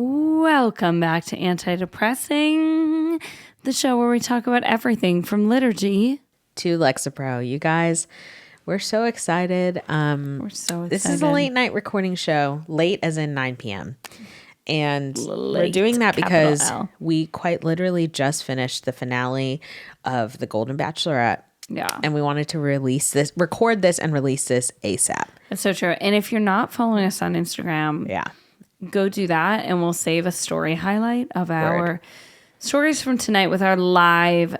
Welcome back to Anti-Depressing, the show where we talk about everything from liturgy to Lexapro. You guys, we're so excited. We're so excited. This is a late night recording show, late as in 9 p.m. And we're Late, doing that capital because L. we quite literally just finished the finale of the Golden Bachelorette. Yeah. And we wanted to record this and release this ASAP. That's so true. And if you're not following us on Instagram, Yeah. go do that and we'll save a story highlight of our stories from tonight with our live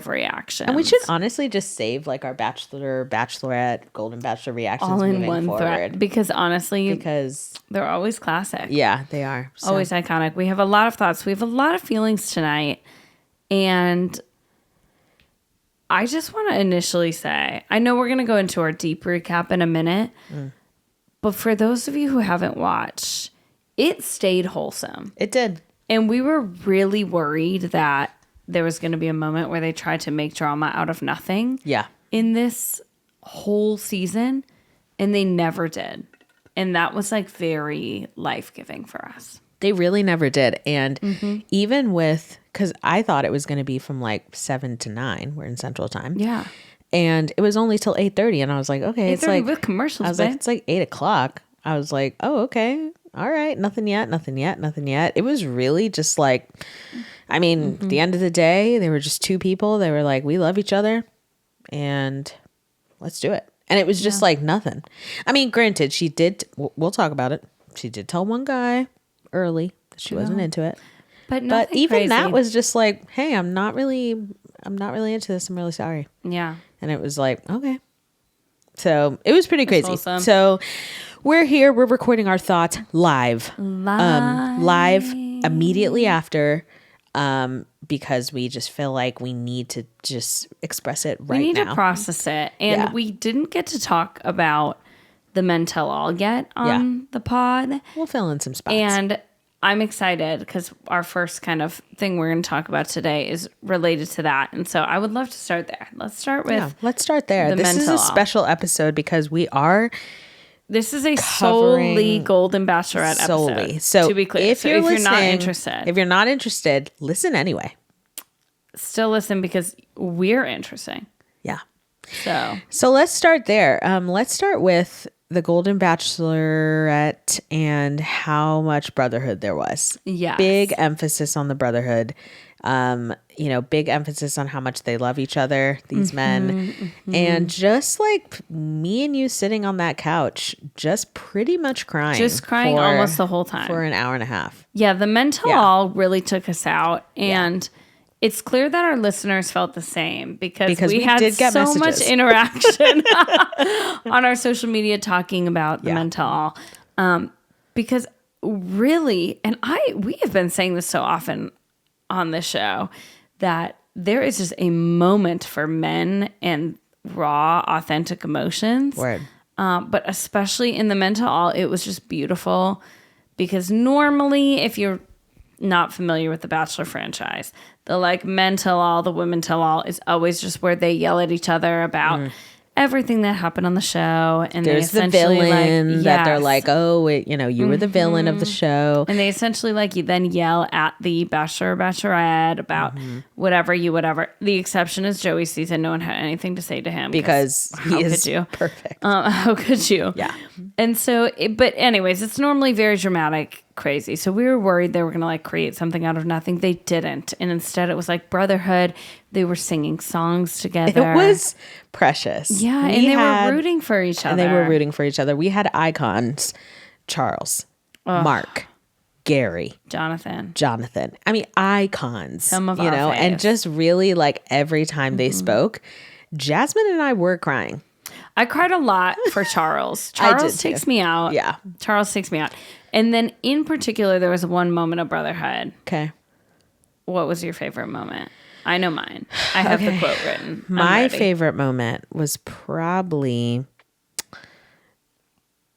reactions. And we should honestly just save like our Bachelor, Bachelorette, Golden Bachelor reactions all in moving one forward. thread. Because honestly, Because they're always classic. yeah, they are. So. Always iconic. We have a lot of thoughts. We have a lot of feelings tonight. And I just want to initially say, I know we're going to go into our deep recap in a minute. But for those of you who haven't watched, it stayed wholesome. It did. And we were really worried that there was going to be a moment where they tried to make drama out of nothing. Yeah. In this whole season. And they never did. And that was like very life-giving for us. They really never did. And even with, because I thought it was going to be from like 7 to 9. We're in Central Time. Yeah. And it was only till 8:30. And I was like, okay, it's like, with commercials, I was babe. like, it's like 8 o'clock. I was like, oh, okay. All right. Nothing yet. It was really just like, I mean, at the end of the day, they were just two people. They were like, we love each other and let's do it. And it was just like nothing. I mean, granted, she did, we'll talk about it. She did tell one guy early that she wasn't into it. But even crazy. that was just like, hey, I'm not really into this. I'm really sorry. Yeah. And it was like, okay. So it was pretty crazy. Wholesome. So we're here. We're recording our thoughts live immediately after, because we just feel like we need to just express it right now. We need to process it. And we didn't get to talk about the men tell all yet on the pod. We'll fill in some spots. And I'm excited because our first kind of thing we're going to talk about today is related to that. And so I would love to start there. Let's start with let's start there. This is a special episode because this is a solely Golden Bachelorette episode. So to be clear, if you're not interested, listen anyway. Still listen because we're interesting. Yeah. So let's start there. Let's start with the Golden Bachelorette and how much brotherhood there was. Yes. Big emphasis on the brotherhood. Big emphasis on how much they love each other, these men. And just like me and you sitting on that couch, just pretty much crying. Just crying almost the whole time. For an hour and a half. Yeah, the men tell all really took us out. And it's clear that our listeners felt the same because we had did get so messages. much interaction on our social media talking about the men tell all. Because really, and we have been saying this so often on this show, that there is just a moment for men and raw, authentic emotions. Word. But especially in the men tell all, it was just beautiful because normally if you're not familiar with the Bachelor franchise, the like men tell all, the women tell all is always just where they yell at each other about everything that happened on the show. And there's they the villain that they're like, oh, you were the villain of the show. And they essentially you then yell at the Bachelor or Bachelorette about whatever. The exception is Joey's season. No one had anything to say to him. Because he is perfect. How could you? Yeah. And so, but anyways, it's normally very dramatic, crazy. So we were worried they were going to create something out of nothing. They didn't. And instead it was brotherhood. They were singing songs together. It was precious. Yeah. And they were rooting for each other. We had icons. Charles, Mark, Gary, Jonathan. I mean, icons. Some of our faves. And just really every time they spoke, Jasmine and I were crying. I cried a lot for Charles. Charles takes me out. Yeah. Charles takes me out. And then in particular, there was one moment of brotherhood. Okay. What was your favorite moment? I know mine. I have the quote written. My favorite moment was probably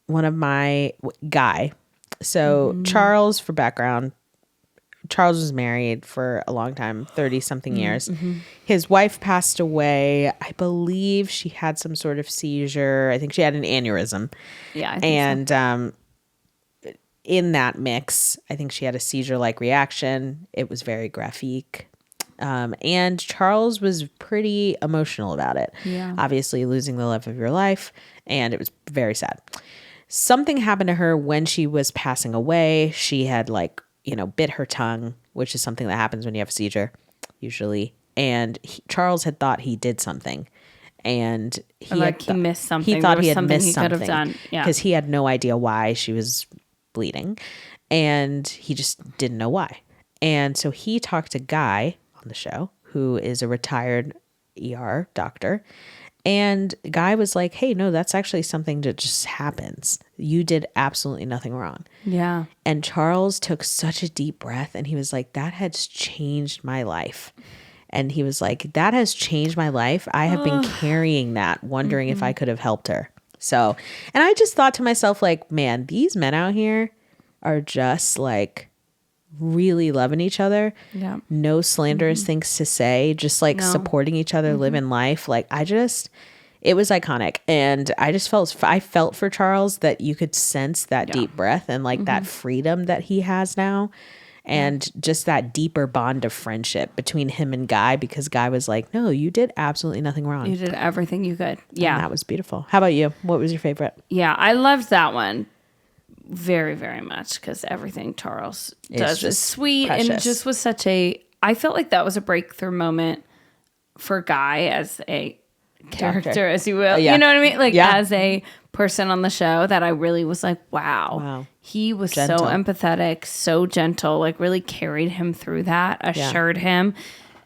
one of my Guy. So Charles, for background, Charles was married for a long time, 30-something years. His wife passed away. I believe she had some sort of seizure. I think she had an aneurysm. Yeah. I think so. in that mix, I think she had a seizure-like reaction. It was very graphic. And Charles was pretty emotional about it. Yeah. Obviously losing the love of your life. And it was very sad. Something happened to her when she was passing away. She had bit her tongue, which is something that happens when you have a seizure, usually. And Charles had thought he did something. And he missed something. He thought he had missed something something. Could have done. Yeah. Because he had no idea why she was bleeding. And he just didn't know why. And so he talked to Guy on the show, who is a retired ER doctor. And Guy was like, hey, no, that's actually something that just happens. You did absolutely nothing wrong. Yeah. And Charles took such a deep breath and he was like, that has changed my life. And he was like, that has changed my life. I have been carrying that, wondering if I could have helped her. So, and I just thought to myself, like, man, these men out here are just like really loving each other. Yeah. No slanderous things to say, just like supporting each other, living life. Like it was iconic. And I felt for Charles that you could sense that deep breath and like that freedom that he has now. And just that deeper bond of friendship between him and Guy, because Guy was like, no, you did absolutely nothing wrong. You did everything you could. Yeah. And that was beautiful. How about you? What was your favorite? Yeah, I loved that one very, very much because everything Charles does is sweet. Precious. And just was I felt like that was a breakthrough moment for Guy as a character, Doctor. as you will. Yeah. You know what I mean? Like as a person on the show that I really was like, wow. He was Gentle. so empathetic, so gentle, like really carried him through that, assured him.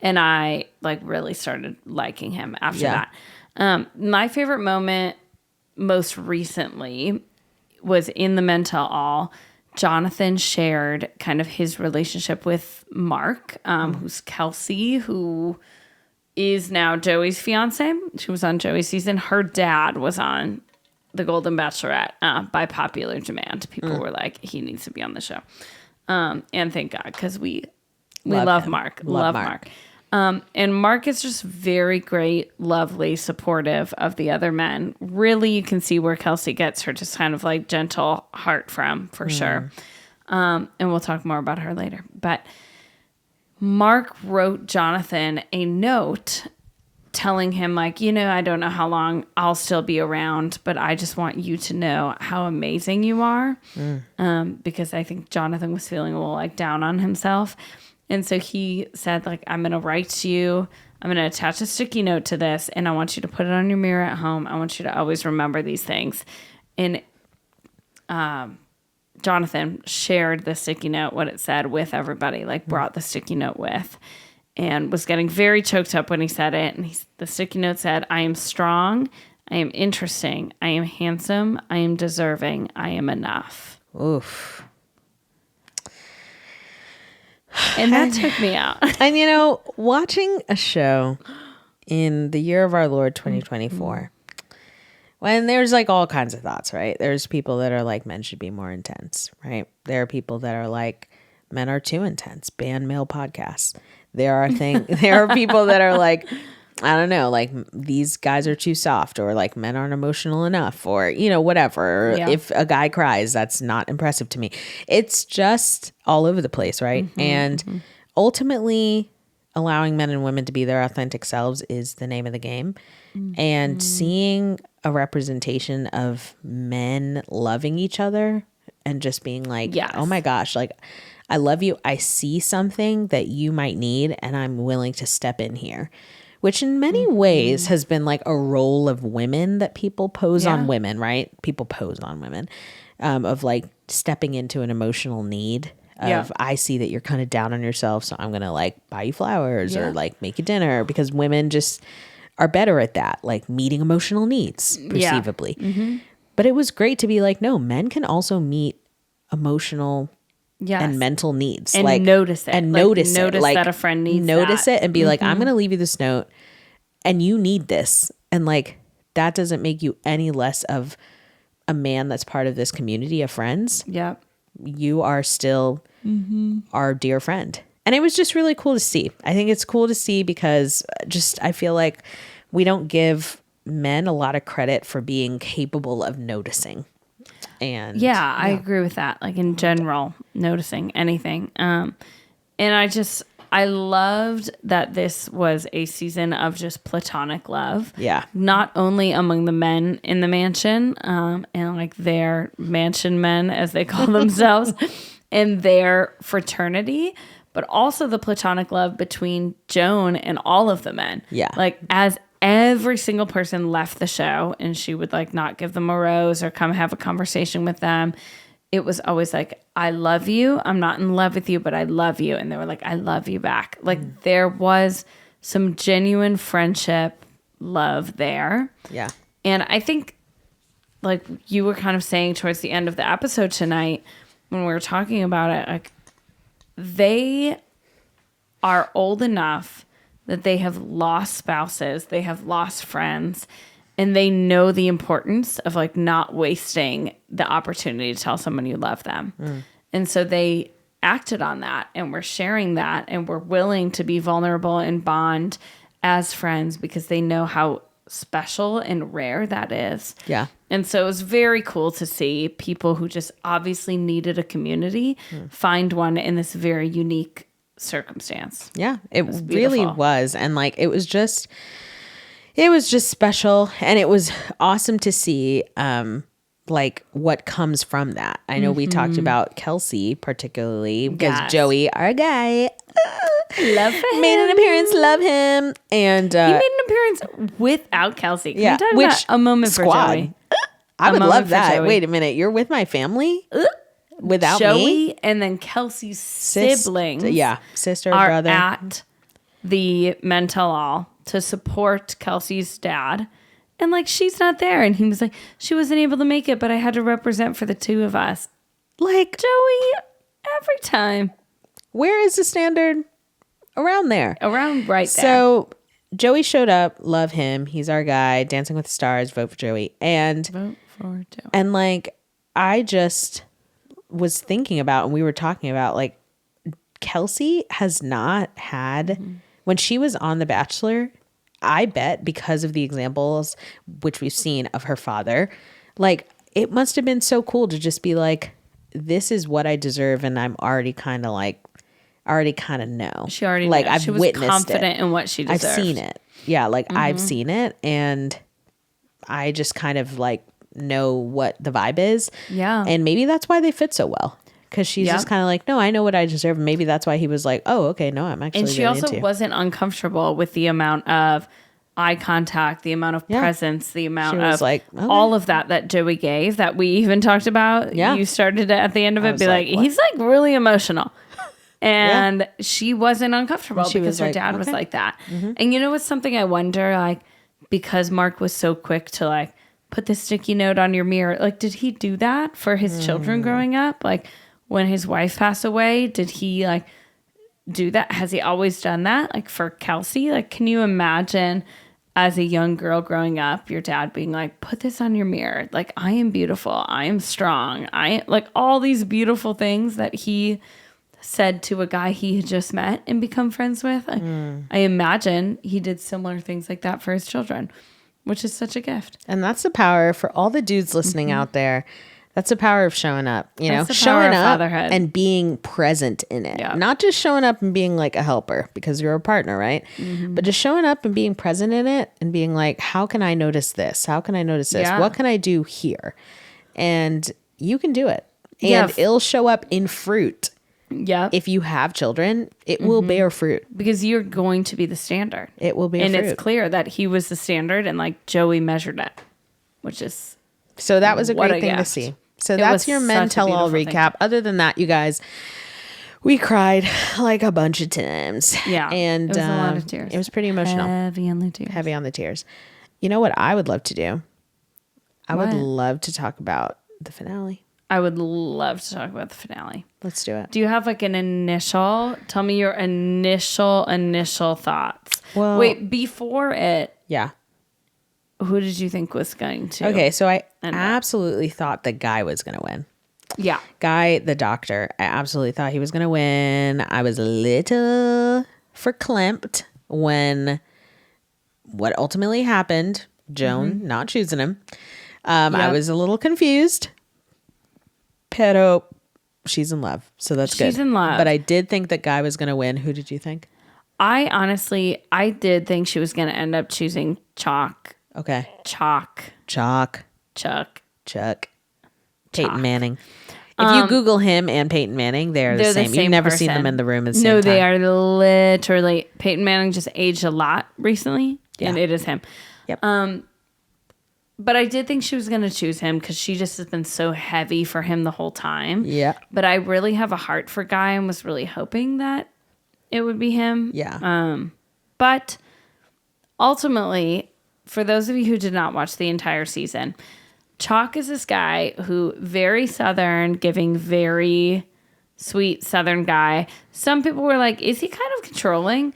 And I like really started liking him after that. My favorite moment most recently was in the Men Tell All. Jonathan shared kind of his relationship with Mark, who's Kelsey, who is now Joey's fiance. She was on Joey's season. Her dad was on the Golden Bachelorette by popular demand. People were like, he needs to be on the show. And thank God, because we love Mark. Love Mark. And Mark is just very great, lovely, supportive of the other men. Really, you can see where Kelsey gets her just kind of like gentle heart from, for sure. And we'll talk more about her later. But Mark wrote Jonathan a note telling him like, I don't know how long I'll still be around, but I just want you to know how amazing you are. Because I think Jonathan was feeling a little like down on himself. And so he said, like, I'm going to write to you. I'm going to attach a sticky note to this, and I want you to put it on your mirror at home. I want you to always remember these things. And Jonathan shared the sticky note, what it said, with everybody, like brought the sticky note with, and was getting very choked up when he said it. And the sticky note said, I am strong. I am interesting. I am handsome. I am deserving. I am enough. Oof. And that took me out. And watching a show in the year of our Lord 2024, when there's like all kinds of thoughts, right? There's people that are like, men should be more intense, right? There are people that are like, men are too intense, ban male podcasts. There are people that are like, I don't know, like these guys are too soft, or like men aren't emotional enough, or, whatever. Yeah. If a guy cries, that's not impressive to me. It's just all over the place, right? And ultimately, allowing men and women to be their authentic selves is the name of the game. And seeing a representation of men loving each other and just being like, oh my gosh, like, I love you. I see something that you might need, and I'm willing to step in here. Which in many ways has been like a role of women that people pose on women, right? People pose on women of like stepping into an emotional need of, I see that you're kind of down on yourself, so I'm going to like buy you flowers or like make you dinner, because women just are better at that, like meeting emotional needs perceivably. But it was great to be like, no, men can also meet emotional and mental needs, and like notice it, and like, notice like, that a friend needs notice that. it and be like, I'm gonna leave you this note and you need this, and like that doesn't make you any less of a man that's part of this community of friends. You are still our dear friend. And it was just really cool to see. I think it's cool to see because just I feel like we don't give men a lot of credit for being capable of noticing. And yeah, I agree with that. Like in general, noticing anything. And I loved that this was a season of just platonic love. Yeah. Not only among the men in the mansion, and like their mansion men, as they call themselves, and their fraternity, but also the platonic love between Joan and all of the men. Yeah. Like as every single person left the show and she would like not give them a rose or come have a conversation with them, it was always like, I love you. I'm not in love with you, but I love you. And they were like, I love you back. Like there was some genuine friendship, love there. Yeah. And I think like you were kind of saying towards the end of the episode tonight when we were talking about it, like they are old enough that they have lost spouses, they have lost friends, and they know the importance of like not wasting the opportunity to tell someone you love them. And so they acted on that and we're sharing that and we're willing to be vulnerable and bond as friends because they know how special and rare that is. Yeah. And so it was very cool to see people who just obviously needed a community find one in this very unique circumstance. Yeah, it really was. And like it was just special, and it was awesome to see like what comes from that. I know we talked about Kelsey particularly because Joey, our guy, love him. Made an appearance, love him. And he made an appearance without Kelsey. Can yeah, we talk which about a moment squad? for Joey? I would love that. Joey. Wait a minute, you're with my family? Without Joey me? And then Kelsey's siblings sister, are brother at the mental all to support Kelsey's dad. And like she's not there. And he was like, she wasn't able to make it, but I had to represent for the two of us. Like Joey, every time. Where is the standard? Around there. Around right there. So Joey showed up, love him. He's our guy. Dancing with the Stars, vote for Joey. And vote for Joey. And like I just was thinking about, and we were talking about, like Kelsey has not had when she was on The Bachelor, I bet because of the examples which we've seen of her father, like it must have been so cool to just be like, this is what I deserve, and I'm already kind of know. She already like knew. I've she was witnessed confident in what she deserved. I've seen it. Yeah, like I've seen it, and I just kind of like know what the vibe is. Yeah. And maybe that's why they fit so well. Because she's just kind of like, no, I know what I deserve. And maybe that's why he was like, oh, okay, no, I'm actually. And she also wasn't uncomfortable with the amount of eye contact, the amount of presence, the amount of like, all of that Joey gave that we even talked about. Yeah. You started at the end of it, be like, he's like really emotional. And she wasn't uncomfortable because her dad was like that. And you know what's something I wonder, like, because Mark was so quick to like put the sticky note on your mirror, like, did he do that for his children growing up? Like, when his wife passed away, did he like do that? Has he always done that? Like for Kelsey, like, can you imagine as a young girl growing up, your dad being like, put this on your mirror. Like, I am beautiful. I am strong. I like all these beautiful things that he said to a guy he had just met and become friends with. I imagine he did similar things like that for his children, which is such a gift. And that's the power for all the dudes listening out there. That's the power of showing up, you know, showing up and being present in it. Yeah. Not just showing up and being like a helper because you're a partner, right? But just showing up and being present in it and being like, how can I notice this? How can I notice this? What can I do here? And you can do it. And it'll show up in fruit. Yeah. If you have children, it will bear fruit. Because you're going to be the standard. It will bear fruit. And it's clear that he was the standard and like Joey measured it, which is so that was a great thing to see. So that's your Men Tell All recap. Other than that, you guys, we cried like a bunch of times. Yeah. And it was a lot of tears. It was pretty emotional. Heavy on the tears. Heavy on the tears. You know what I would love to do? I would love to talk about the finale. I would love to talk about the finale. Let's do it. Do you have like an initial? Tell me your initial thoughts. Well, wait, before it. Yeah. Who did you think was going to? Okay, so I absolutely thought the guy was going to win. Yeah. Guy, the doctor. I absolutely thought he was going to win. I was a little verklempt when what ultimately happened, Joan not choosing him. I was a little confused, pedo. She's in love. So that's good. She's in love. But I did think that guy was going to win. Who did you think? I did think she was going to end up choosing Chuck. Okay. Chuck. Peyton Manning. If you Google him and Peyton Manning, they're the same. You've never seen them in the room at the same time. No, they are literally. Peyton Manning just aged a lot recently, and it is him. Yep. But I did think she was going to choose him because she just has been so heavy for him the whole time. Yeah. But I really have a heart for Guy and was really hoping that it would be him. Yeah. But ultimately, for those of you who did not watch the entire season, Chalk is this guy who very Southern, giving very sweet Southern guy. Some people were like, is he kind of controlling?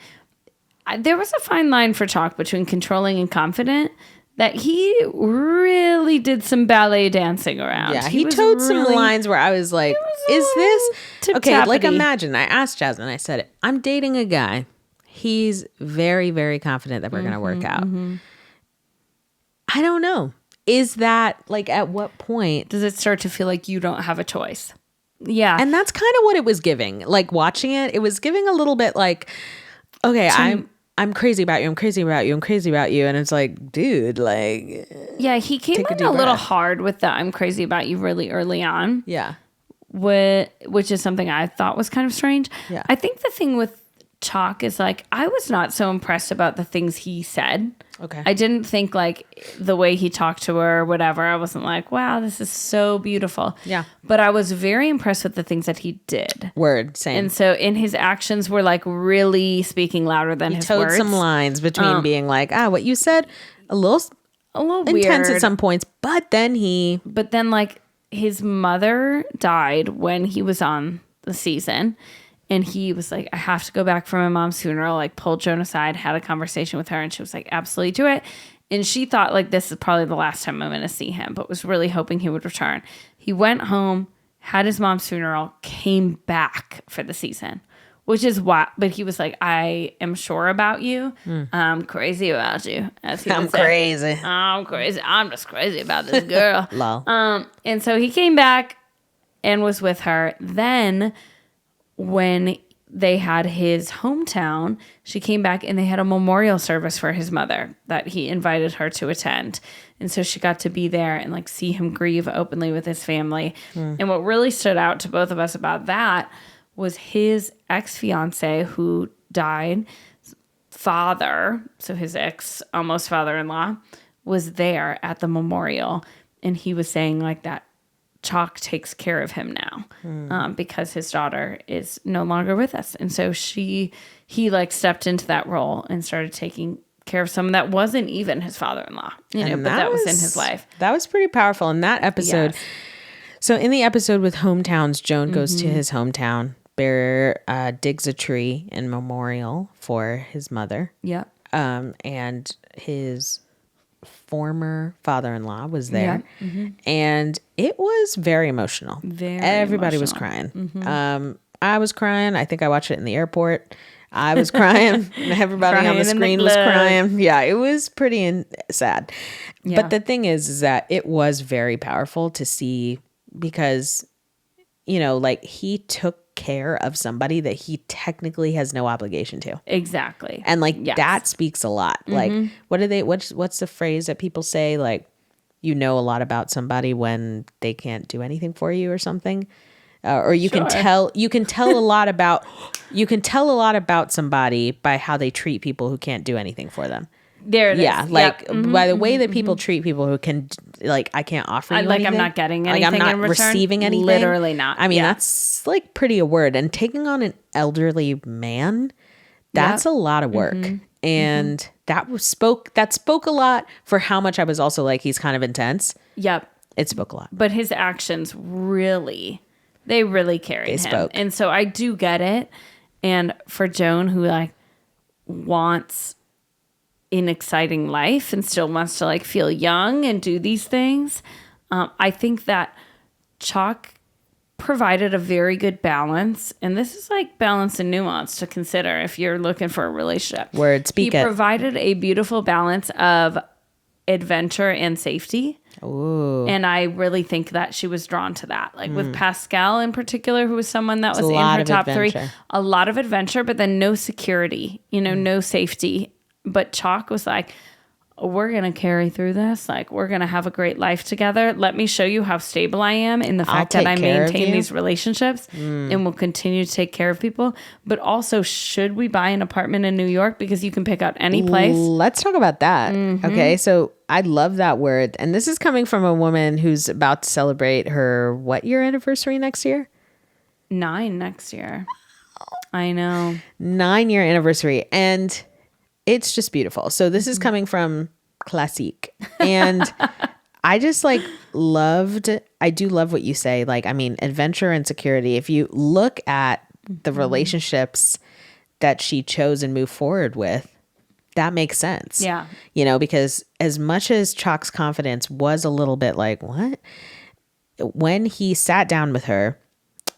There was a fine line for Chalk between controlling and confident that he really did some ballet dancing around. Yeah, he toed some lines where I was like, is this... Okay, like imagine, I asked Jasmine, I said, I'm dating a guy. He's very, very confident that we're going to work out. I don't know. Is that, like, at what point... Does it start to feel like you don't have a choice? Yeah. And that's kind of what it was giving. Like, watching it, it was giving a little bit like, okay, I'm crazy about you. I'm crazy about you. I'm crazy about you. And it's like, dude, like... Yeah, he came in a little hard with the I'm crazy about you really early on. Yeah. Which is something I thought was kind of strange. Yeah. I think the thing with Chalk is, like, I was not so impressed about the things he said. Okay. I didn't think, like, the way he talked to her or whatever. I wasn't like, wow, this is so beautiful. Yeah. But I was very impressed with the things that he did. Word, same. And so in his actions were, like, really speaking louder than his words. He toed some lines between being like, what you said, a little intense weird at some points, but then like, his mother died when he was on the season. And he was like, I have to go back for my mom's funeral, like pulled Joan aside, had a conversation with her. And she was like, absolutely do it. And she thought, like, this is probably the last time I'm going to see him, but was really hoping he would return. He went home, had his mom's funeral, came back for the season, which is why. But he was like, I am sure about you. I'm crazy about you. As he I'm crazy. I'm crazy. I'm just crazy about this girl. Lol. And so he came back and was with her. Then when they had his hometown, she came back and they had a memorial service for his mother that he invited her to attend. And so she got to be there and, like, see him grieve openly with his family. And what really stood out to both of us about that was his ex-fiance who died, father, so his ex almost father-in-law, was there at the memorial. And he was saying, like, that Chalk takes care of him now because his daughter is no longer with us. And so he like stepped into that role and started taking care of someone that wasn't even his father-in-law, but that was in his life. That was pretty powerful in that episode. Yes. So in the episode with hometowns, Joan goes to his hometown. Bear digs a tree in memorial for his mother. Yep. And his former father-in-law was there, and it was very emotional. Everybody was crying. I was crying. I think I watched it in the airport. I was crying. Everybody on the screen was crying. Yeah, it was pretty sad. Yeah. But the thing is that it was very powerful to see because, like, he took care of somebody that he technically has no obligation to. Exactly. And, like, that speaks a lot. Like, what's the phrase that people say, like, you know a lot about somebody when they can't do anything for you or something? Or you can tell a lot about somebody by how they treat people who can't do anything for them. There it is. Yeah, like by the way that people treat people who can, like, I can't offer you anything. I'm not getting anything. Like, I'm not in return. Receiving anything. Literally not. I mean, that's like pretty a word. And taking on an elderly man, that's a lot of work. And that spoke a lot for how much I was also like, he's kind of intense. Yep. It spoke a lot. But his actions really carried him. And so I do get it. And for Joan, who, like, wants an exciting life and still wants to, like, feel young and do these things, I think that Chalk provided a very good balance. And this is, like, balance and nuance to consider if you're looking for a relationship. Word, speak it. He provided a beautiful balance of adventure and safety. Ooh. And I really think that she was drawn to that. Like with Pascal in particular, who was someone that was in her top three. A lot of adventure, but then no security, no safety. But Chalk was like, we're going to carry through this. Like, we're going to have a great life together. Let me show you how stable I am in the fact that I maintain these relationships and will continue to take care of people. But also, should we buy an apartment in New York? Because you can pick out any place. Let's talk about that. Okay. So I love that word. And this is coming from a woman who's about to celebrate her what year anniversary next year? 9 next year. I know. 9-year anniversary. And it's just beautiful. So this is coming from Classique. And I just I do love what you say. Like, I mean, adventure and security. If you look at the relationships that she chose and moved forward with, that makes sense. Yeah. Because as much as Chalk's confidence was a little bit like, what? When he sat down with her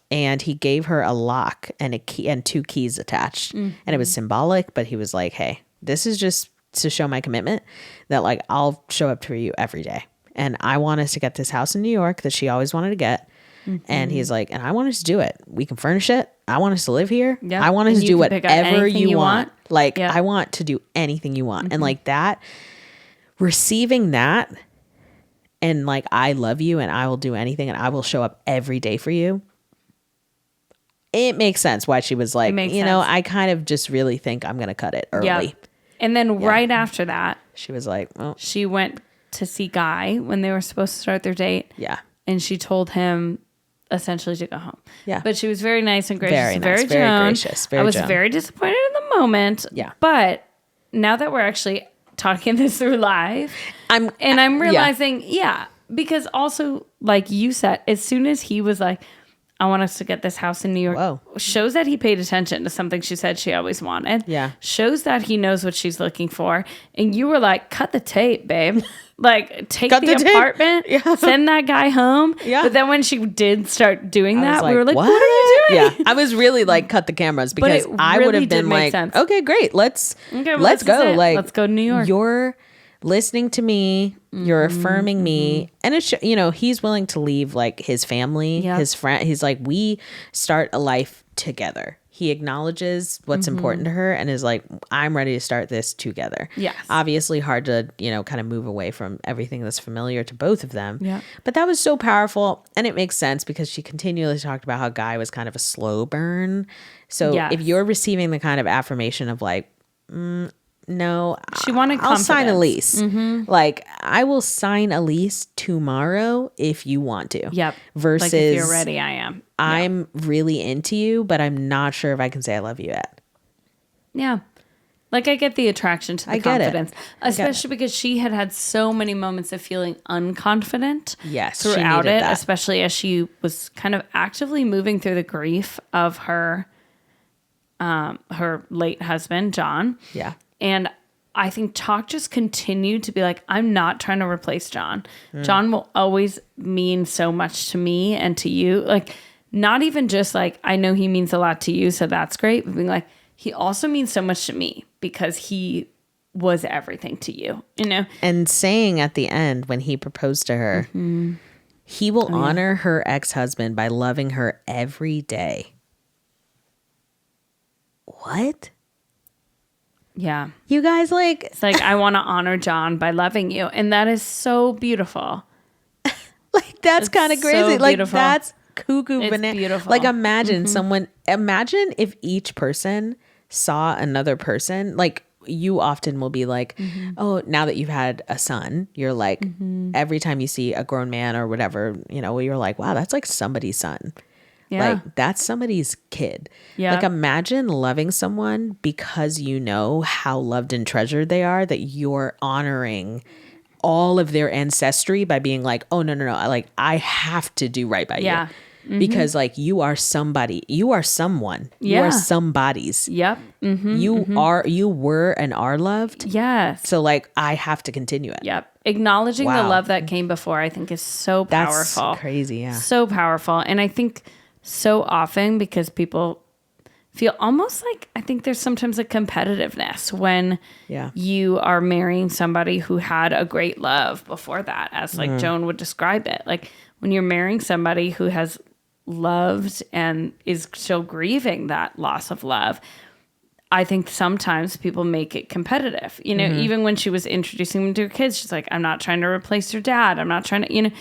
and he gave her a lock and a key and 2 keys attached, and it was symbolic, but he was like, hey, this is just to show my commitment that like I'll show up for you every day. And I want us to get this house in New York that she always wanted to get. And he's like, and I want us to do it. We can furnish it. I want us to live here. Yep. I want us to do whatever you want. Like, I want to do anything you want. And like that, receiving that and like, I love you and I will do anything and I will show up every day for you. It makes sense why she was like, I kind of just really think I'm going to cut it early. Yeah. And then right after that, she was like, well, she went to see Guy when they were supposed to start their date. Yeah. And she told him essentially to go home. Yeah. But she was very nice and gracious. Very nice, very gracious. I was very disappointed in the moment. Yeah. But now that we're actually talking this through live, I'm realizing, because also, like you said, as soon as he was like, I want us to get this house in New York. Shows that he paid attention to something she said she always wanted. Yeah. Shows that he knows what she's looking for. And you were like, cut the tape, babe. Like, take the apartment, send that guy home. Yeah. But then when she did start doing that, we were like, what are you doing? Yeah. I was really like, cut the cameras because I would have been like, okay, great. Let's go. Like, let's go to New York. You're listening to me. You're affirming me. And it's, he's willing to leave like his family, his friend. He's like, we start a life together. He acknowledges what's important to her and is like, I'm ready to start this together. Yes. Obviously hard to, kind of move away from everything that's familiar to both of them. Yeah. But that was so powerful. And it makes sense because she continually talked about how Guy was kind of a slow burn. So if you're receiving the kind of affirmation of like, no, she wanted I'll confidence. sign a lease. Like, I will sign a lease tomorrow if you want to. Yep. Versus, like, if you're ready, I am. I'm really into you, but I'm not sure if I can say I love you yet. Yeah. Like, I get the attraction to the confidence. Especially because she had so many moments of feeling unconfident throughout it, especially as she was kind of actively moving through the grief of her late husband, John. Yeah. And I think Chalk just continued to be like, I'm not trying to replace John. John will always mean so much to me and to you. Like, not even just like, I know he means a lot to you, so that's great. But being like, he also means so much to me because he was everything to you, And saying at the end when he proposed to her, he will honor her ex-husband by loving her every day. What? Yeah. You guys like... It's like, I want to honor John by loving you. And that is so beautiful. Like, that's kind of crazy. So like, that's cuckoo it's banana. Beautiful. Like, imagine imagine if each person saw another person. Like, you often will be like, oh, now that you've had a son, you're like, every time you see a grown man or whatever, you're like, wow, that's like somebody's son. Yeah. Like, that's somebody's kid. Yeah. Like, imagine loving someone because you know how loved and treasured they are, that you're honoring all of their ancestry by being like, oh, no. Like, I have to do right by you. Because, like, you are somebody. You are someone. You are somebody's. Yep. You were and are loved. Yes. So, like, I have to continue it. Yep. Acknowledging the love that came before, I think, is so powerful. That's crazy, yeah. So powerful. And I think so often, because people feel almost like, I think there's sometimes a competitiveness when you are marrying somebody who had a great love before that, as like Joan would describe it. Like when you're marrying somebody who has loved and is still grieving that loss of love, I think sometimes people make it competitive. You know, even when she was introducing them to her kids, she's like, I'm not trying to replace your dad. I'm not trying to, you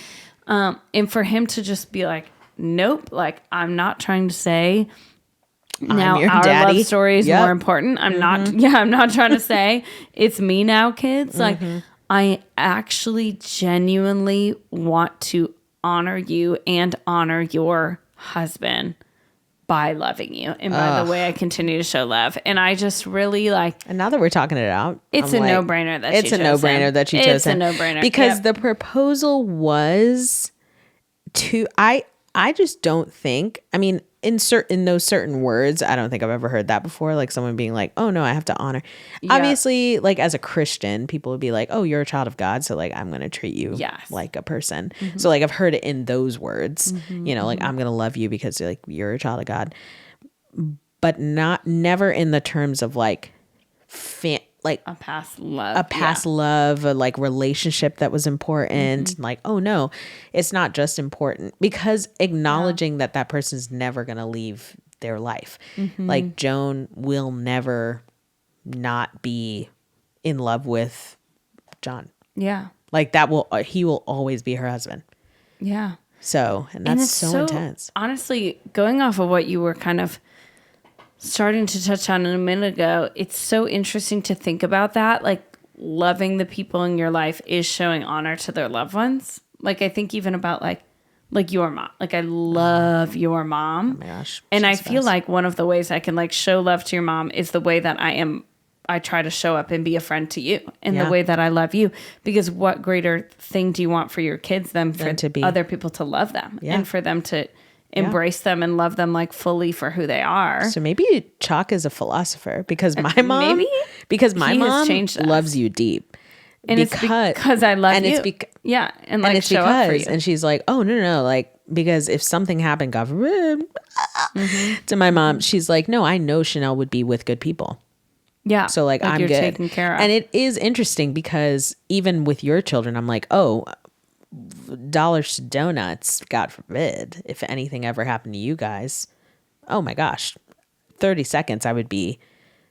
know, and for him to just be like, nope, like I'm not trying to say now our daddy. Love story is more important. I'm not trying to say it's me now, kids. Like I actually genuinely want to honor you and honor your husband by loving you and by the way I continue to show love. And I just really like, and now that we're talking it out, it's a no-brainer that it's a no-brainer that she chose him. It's a no-brainer because the proposal was to, I just don't think, I mean, in those certain words, I don't think I've ever heard that before. Like someone being like, oh no, I have to honor. Obviously, like as a Christian, people would be like, oh, you're a child of God. So like, I'm going to treat you like a person. So like, I've heard it in those words, you know, like I'm going to love you because like you're a child of God, but never in the terms of like, like a past love, a like relationship that was important. Like, oh no, it's not just important, because acknowledging that person's never going to leave their life. Like Joan will never not be in love with John. Yeah. Like he will always be her husband. Yeah. So, and that's so intense. Honestly, going off of what you were kind of starting to touch on a minute ago, it's so interesting to think about that. Like loving the people in your life is showing honor to their loved ones. Like I think even about like your mom. Like I love your mom. Oh my gosh. And I feel like one of the ways I can like show love to your mom is the way that I try to show up and be a friend to you in the way that I love you. Because what greater thing do you want for your kids than for other people to love them and for them to embrace them and love them like fully for who they are. So maybe Chalk is a philosopher, because my mom, loves you deep. And it's because I love you. And like it's show up for you. And she's like, oh no, like, because if something happened, God forbid, to my mom, she's like, no, I know Chanel would be with good people. Yeah. So like I'm you're good. Taken care of. And it is interesting because even with your children, I'm like, oh, dollars to donuts, God forbid, if anything ever happened to you guys, oh my gosh, 30 seconds I would be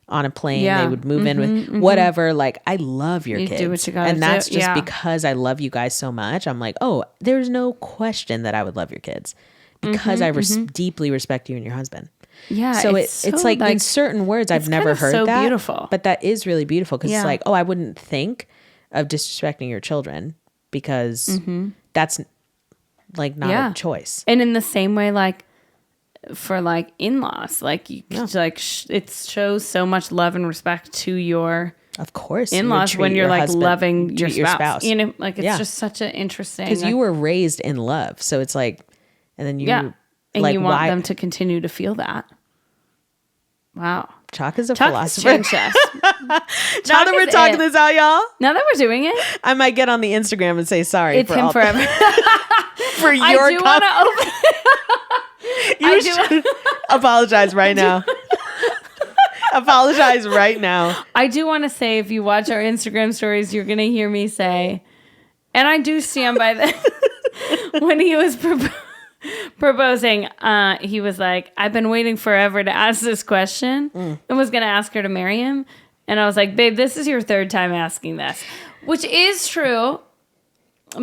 on a plane. They would move in with whatever. Like I love your kids. Do what you gotta and that's do. Just because I love you guys so much. I'm like, oh, there's no question that I would love your kids because I deeply respect you and your husband. Yeah. So it's like in certain words, I've never heard so that. Beautiful. But that is really beautiful, because it's like, oh, I wouldn't think of disrespecting your children, because that's like not a choice. And in the same way, like for like in-laws, like you like it shows so much love and respect to your in-laws when you're like loving your spouse. You know, like it's just such an interesting, because you were raised in love, so it's like, and then you and like, you want them to continue to feel that. Wow. Chalk is a philosopher. Now that we're talking this out, y'all. Now that we're doing it, I might get on the Instagram and say sorry. It's him forever. For your I do want to open. You should apologize right now. Apologize right now. I do want to say, if you watch our Instagram stories, you're going to hear me say, and I do stand by this, when he was proposing, he was like, I've been waiting forever to ask this question, and was going to ask her to marry him. And I was like, babe, this is your third time asking this, which is true,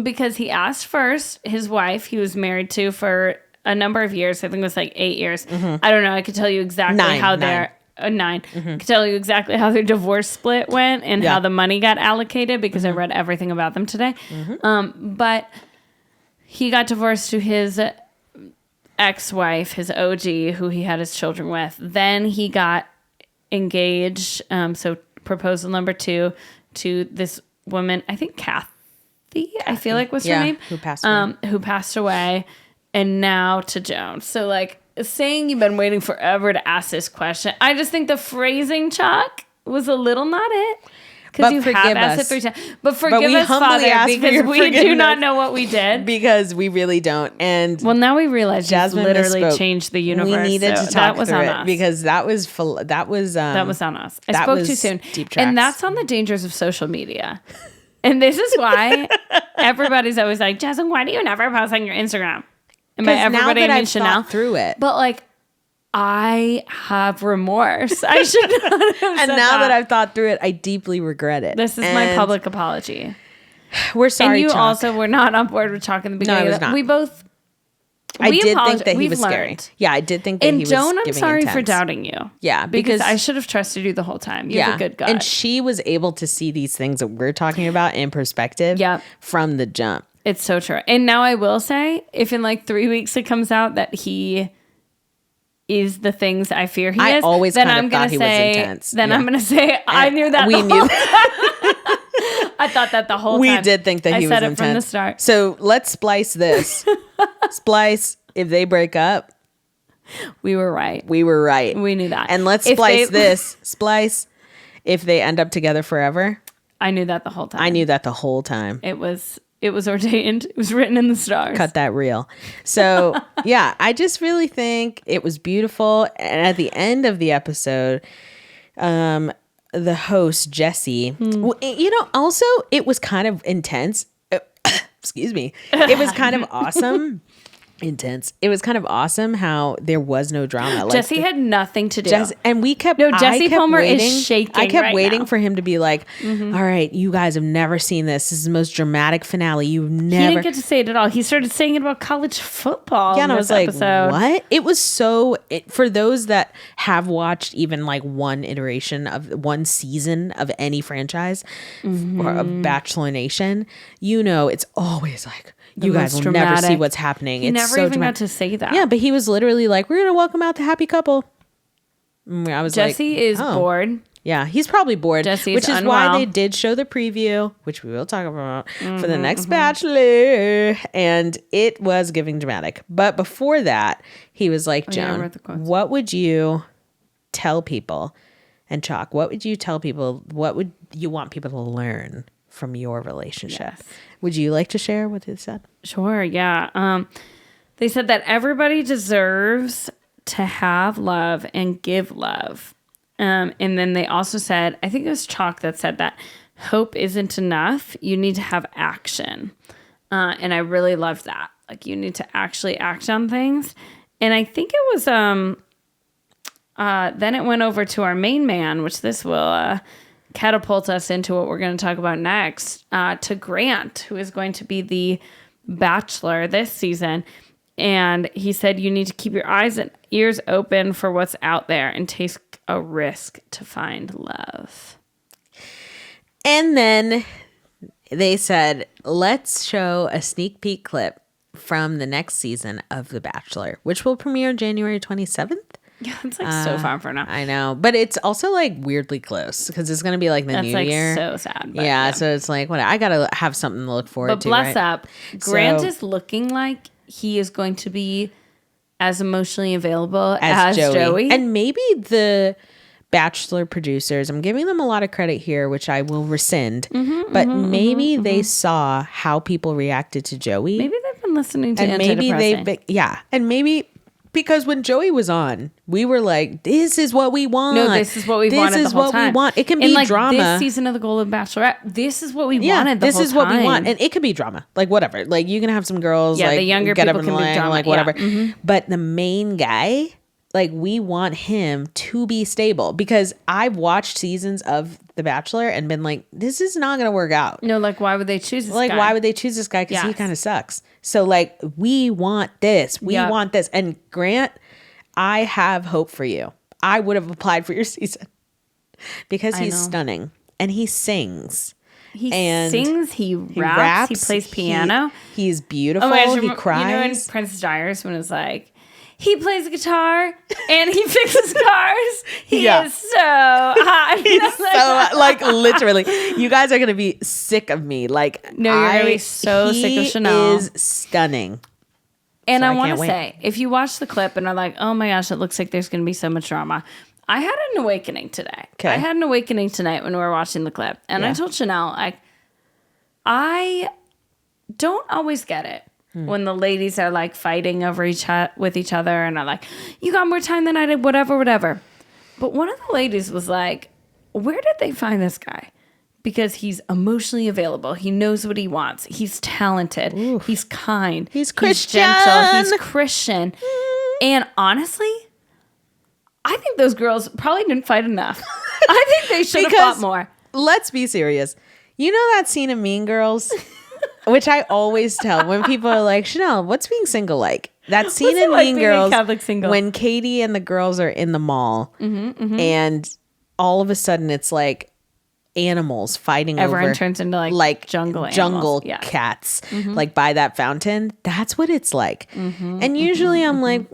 because he asked first his wife he was married to for a number of years. I think it was like 8 years. I don't know. I could tell you exactly how their 9. I could tell you exactly how their divorce split went and how the money got allocated, because I read everything about them today. But he got divorced to his ex-wife, his OG, who he had his children with. Then he got engaged. So proposal number 2 to this woman, I think Kathy. I feel like was her name. Who passed away. And now to Joan. So like saying you've been waiting forever to ask this question, I just think the phrasing, Chuck, was a little not it. Because you have asked it 3 times. But forgive us, Father, because we do not know what we did. Because we really don't. And well, now we realize Jasmine literally misspoke. Changed the universe. We needed to talk through it because that was on us. I spoke too soon. Deep tracks. And that's on the dangers of social media. And this is why everybody's always like, Jasmine, why do you never post on your Instagram? And by everybody, I mean Chanel. Through it. But like, I have remorse. I should not have And now that I've thought through it, I deeply regret it. This is my public apology. We're sorry, And you Chalk. also were not on board with Chalk in the beginning. No, I was not. We both... I did think that he was scary. Yeah, I did think that he was giving I'm sorry intense. for doubting you. Yeah, because I should have trusted you the whole time. You're a good guy. And she was able to see these things that we're talking about in perspective from the jump. It's so true. And now I will say, if in like 3 weeks it comes out that he is the things I fear he is, always then kind I'm of going thought to he was say, intense. then I'm going to say, I knew that. We knew I thought that the whole time. We did think that he was intense. I said it from the start. So let's splice this. Splice, if they break up. We were right. We were right. We knew that. And let's splice this. Splice, if they end up together forever. I knew that the whole time. I knew that the whole time. It was ordained. It was written in the stars. Cut that reel. So yeah, I just really think it was beautiful. And at the end of the episode, the host, Jesse, also it was kind of intense. Excuse me. It was kind of awesome. Intense. It was kind of awesome how there was no drama. Like Jesse had nothing to do. And we kept... No, Jesse Palmer waiting, is shaking I kept right waiting now. for him to be like, all right, you guys have never seen this. This is the most dramatic finale. You've never... He didn't get to say it at all. He started saying it about college football in this episode. What? It was so... for those that have watched even like one iteration of one season of any franchise or of Bachelor Nation, it's always like... You guys will never see what's happening. He never even got to say that. Yeah, but he was literally like, we're going to welcome out the happy couple. I was Jesse is bored. Yeah, he's probably bored. Jesse which is unwell. why they did show the preview, which we will talk about for the next Bachelor. And it was giving dramatic. But before that, he was like, Joan, what would you tell people? And Chalk, what would you tell people? What would you want people to learn from your relationship? Yes. Would you like to share what they said? Sure, yeah. They said that everybody deserves to have love and give love. And then they also said, I think it was Chalk that said that hope isn't enough. You need to have action. And I really loved that. Like, you need to actually act on things. And I think it was, then it went over to our main man, which this will catapult us into what we're going to talk about next, to Grant, who is going to be the Bachelor this season. And he said, you need to keep your eyes and ears open for what's out there and take a risk to find love. And then they said, let's show a sneak peek clip from the next season of The Bachelor, which will premiere January 27th. Yeah, it's like so far for now. I know, but it's also like weirdly close because it's going to be like the new year. That's so sad. Yeah, so it's like, what? I got to have something to look forward to. But bless right? up, Grant is looking like he is going to be as emotionally available as Joey. And maybe the Bachelor producers, I'm giving them a lot of credit here, which I will rescind, but maybe they saw how people reacted to Joey. Maybe they've been listening to and Anti-Depressing. And maybe because when Joey was on, we were like, this is what we want. No, this is what we wanted the whole time. This is what we want. It can be like drama. This season of the Golden Bachelorette, this is what we wanted the whole time. This is what we want. And it could be drama. Like, whatever. Like, you can have some girls, like, the younger get people up in can the be line, drama. like, whatever. But the main guy, like, we want him to be stable. Because I've watched seasons of The Bachelor and been like, this is not going to work out. No, like, why would they choose this guy? Like, why would they choose this guy? Because he kind of sucks. So, like, we want this. We want this. And Grant, I have hope for you. I would have applied for your season because he's stunning and he sings. He sings, he raps, he plays piano. He's beautiful. He cries. You know in Princess Diaries when it's like, he plays guitar and he fixes cars. He is so hot. He's so, like, literally. You guys are going to be sick of me. Like, no, you're going to be so sick of Chanel. He is stunning. And I want to say, if you watch the clip and are like, oh my gosh, it looks like there's going to be so much drama. I had an awakening today. Okay. I had an awakening tonight when we were watching the clip. And I told Chanel, I don't always get it when the ladies are like fighting over with each other and are like, you got more time than I did, whatever. But one of the ladies was like, where did they find this guy? Because he's emotionally available. He knows what he wants. He's talented. Oof. He's kind. He's Christian. He's gentle. He's Christian. And honestly, I think those girls probably didn't fight enough. I think they should have fought more. Let's be serious. You know that scene in Mean Girls? Which I always tell when people are like, Chanel, what's being single like? That scene in Mean Girls when Katie and the girls are in the mall and all of a sudden it's like animals fighting Everyone over turns into like jungle cats like by that fountain. That's what it's like. And usually I'm like,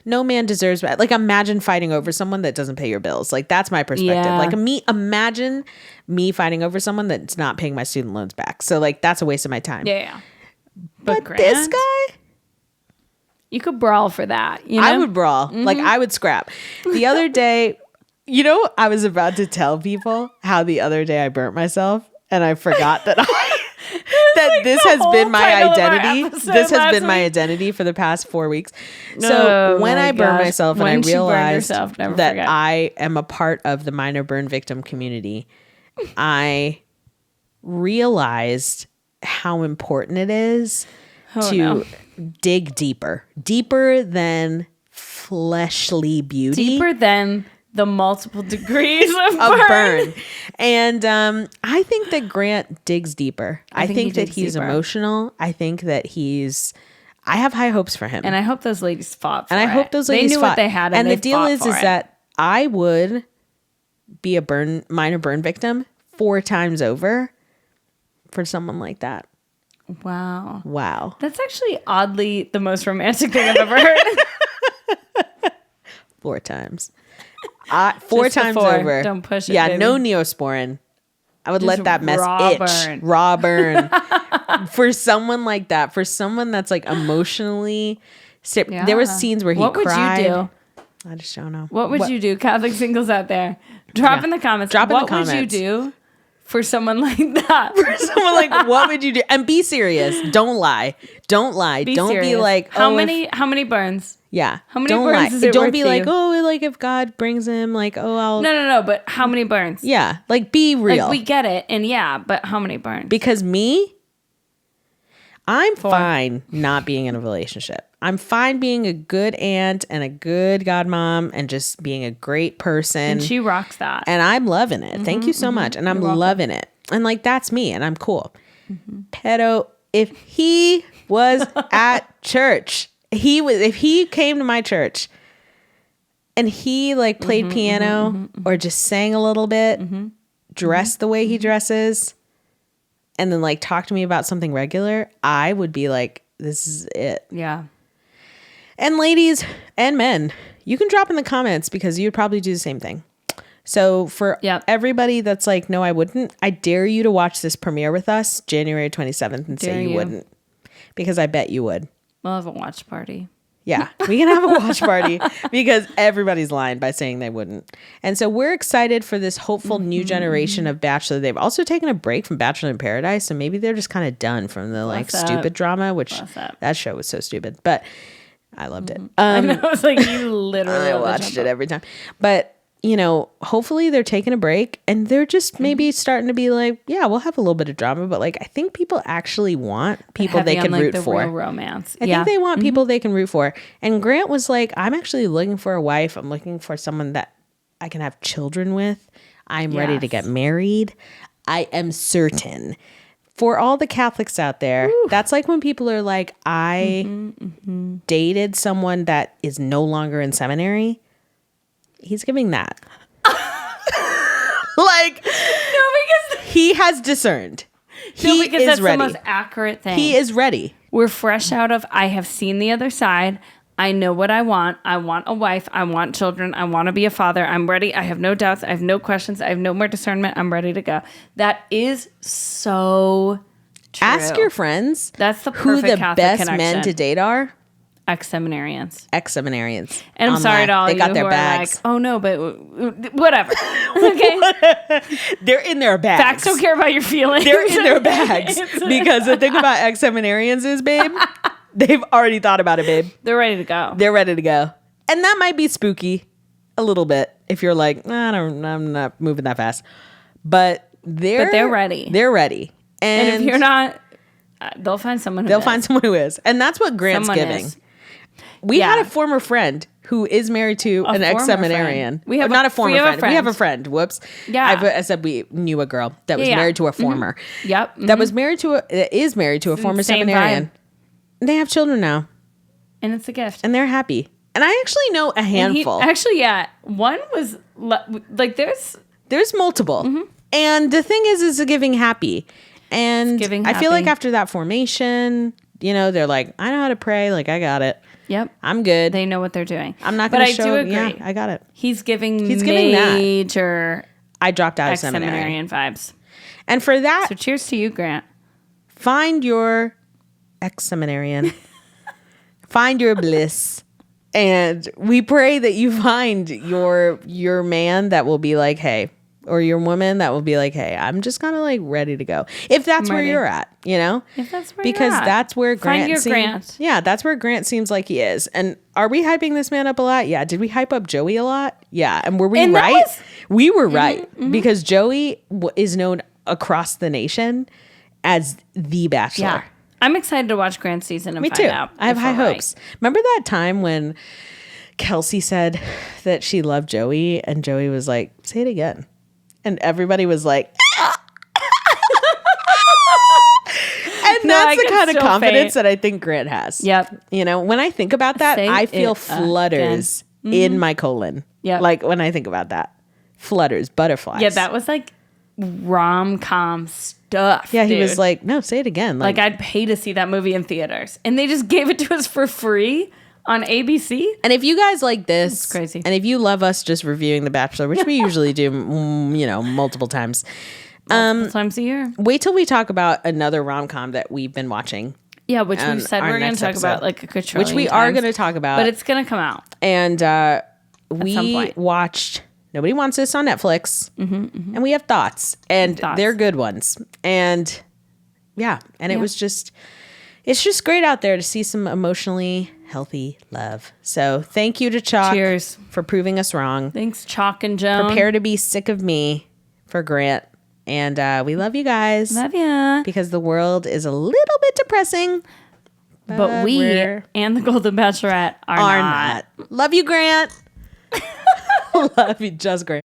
no man deserves that. Like imagine fighting over someone that doesn't pay your bills. Like that's my perspective. Like imagine me fighting over someone that's not paying my student loans back. So like that's a waste of my time. Yeah. But this guy, you could brawl for that. You know? I would brawl. Like I would scrap. The other day, you know, I was about to tell people how the other day I burnt myself and I forgot that this has been my identity. This has been my identity for the past 4 weeks. So when I burned myself and I realized that I am a part of the minor burn victim community, I realized how important it is to dig deeper than fleshly beauty. Deeper than the multiple degrees of burn. And I think that Grant digs deeper. I think that he's emotional. I think that I have high hopes for him. And I hope those ladies fought for it. And I hope those ladies They knew what they had and the deal is that I would be a minor burn victim 4 times over for someone like that. Wow. That's actually oddly the most romantic thing I've ever heard. 4 times. 4 times over. Don't push it. Yeah, baby. no Neosporin. I would let that mess itch. Burn. Raw burn. For someone like that, for someone that's like emotionally there was scenes where he cried. What would you do? I just don't know. What would you do? Catholic singles out there. Drop in the comments. What would you do for someone like that? For someone like, what would you do? And be serious. Don't lie. Don't Serious. Be like, how many burns? Yeah. How many burns is it Don't worth be to like, you? oh, like if God brings him, like, oh, I'll. No. But how many burns? Yeah. Like, be real. Like, we get it. And but how many burns? Because I'm fine not being in a relationship. I'm fine being a good aunt and a good godmom and just being a great person. And she rocks that. And I'm loving it. Thank you so much. And I'm loving it. And like, that's me. And I'm cool. Pedo, if he was at church, if he came to my church and he like played piano or just sang a little bit, dressed the way he dresses, and then like talk to me about something regular, I would be like, this is it. Yeah. And ladies and men, you can drop in the comments because you'd probably do the same thing. So for everybody that's like, no, I wouldn't, I dare you to watch this premiere with us January 27th and say you wouldn't. Because I bet you would. We'll have a watch party. Yeah, we can have a watch party because everybody's lying by saying they wouldn't. And so we're excited for this hopeful new generation of Bachelor. They've also taken a break from Bachelor in Paradise. So maybe they're just kind of done from the like stupid drama, which that show was so stupid. But I loved it. I know, it was like you literally I watched it every time. But you know, hopefully they're taking a break and they're just maybe starting to be like, yeah, we'll have a little bit of drama, but like I think people actually want people they can root for. Real romance. I think they want people they can root for. And Grant was like, I'm actually looking for a wife. I'm looking for someone that I can have children with. I'm ready to get married. I am certain. For all the Catholics out there, that's like when people are like, I dated someone that is no longer in seminary. He's giving that. Like, no, because he has discerned. He because is that's ready. The most accurate thing. He is ready. We're fresh out of, I have seen the other side. I know what I want. I want a wife. I want children. I want to be a father. I'm ready. I have no doubts. I have no questions. I have no more discernment. I'm ready to go. That is so true. Ask your friends that's the who perfect the Catholic best connection. men to date are. ex-seminarians. Ex-seminarians. And I'm sorry to all they you got their who bags. are like, oh no, but whatever. Okay? They're in their bags. Facts don't care about your feelings. They're in their bags. Because the thing about ex-seminarians is, babe, they've already thought about it, babe. They're ready to go. They're ready to go. And that might be spooky a little bit if you're like, I'm not moving that fast. But they're ready. They're ready. And if you're not, they'll find someone who they'll is. find someone who is. And that's what Grant's Someone giving. is. We had a former friend who is married to an ex-seminarian. We have not a former friend. friend. We have a friend. Whoops. Yeah. I said we knew a girl that was married to a former. Yep. That was married to is married to a former Same seminarian. vibe. They have children now. And it's a gift. And they're happy. And I actually know a handful. One was like There's multiple. And the thing is giving happy. And I feel like after that formation, they're like, I know how to pray. Like, I got it. Yep. I'm good. They know what they're doing. I'm not going to show. But I do agree. Yeah, I got it. He's giving that. major I dropped out of ex-seminarian vibes. And for that, So cheers to you, Grant. find your ex-seminarian. Find your bliss. And we pray that you find your man that will be like, hey, or your woman that will be like, hey, I'm just kind of like ready to go. If that's where you're at, If that's where because you're at. that's where Grant Find your Grant. Yeah, that's where Grant seems like he is. And are we hyping this man up a lot? Yeah. Did we hype up Joey a lot? Yeah. And were we right? We were right because Joey is known across the nation as the Bachelor. Yeah. I'm excited to watch Grant's season and Me find too. out. I have if high we're hopes. Remember that time when Kelsey said that she loved Joey and Joey was like, say it again. And everybody was like, and that's the kind of confidence that I think Grant has. Yep. When I think about that, Say I feel it flutters in my colon. Yep. Like when I think about that. Flutters, butterflies. Yeah, that was like rom-com stuff. Yeah, he dude. was like, no, say it again. Like I'd pay to see that movie in theaters. And they just gave it to us for free on ABC. And if you guys like this, it's crazy. And if you love us just reviewing The Bachelor, which we usually do, multiple times. Multiple times a year. Wait till we talk about another rom-com that we've been watching. Yeah, which we've said we're going to talk about like a quadrillion which we are going to talk about. But it's going to come out. And we watched Nobody Wants This on Netflix. And we have thoughts. And they're good ones. And yeah, and it was just... It's just great out there to see some emotionally healthy love. So thank you to Chalk Cheers. For proving us wrong. Thanks, Chalk and Joan. Prepare to be sick of me for Grant. And we love you guys. Love ya. Because the world is a little bit depressing. But we and the Golden Bachelorette are not. Love you, Grant. Love you, just Grant.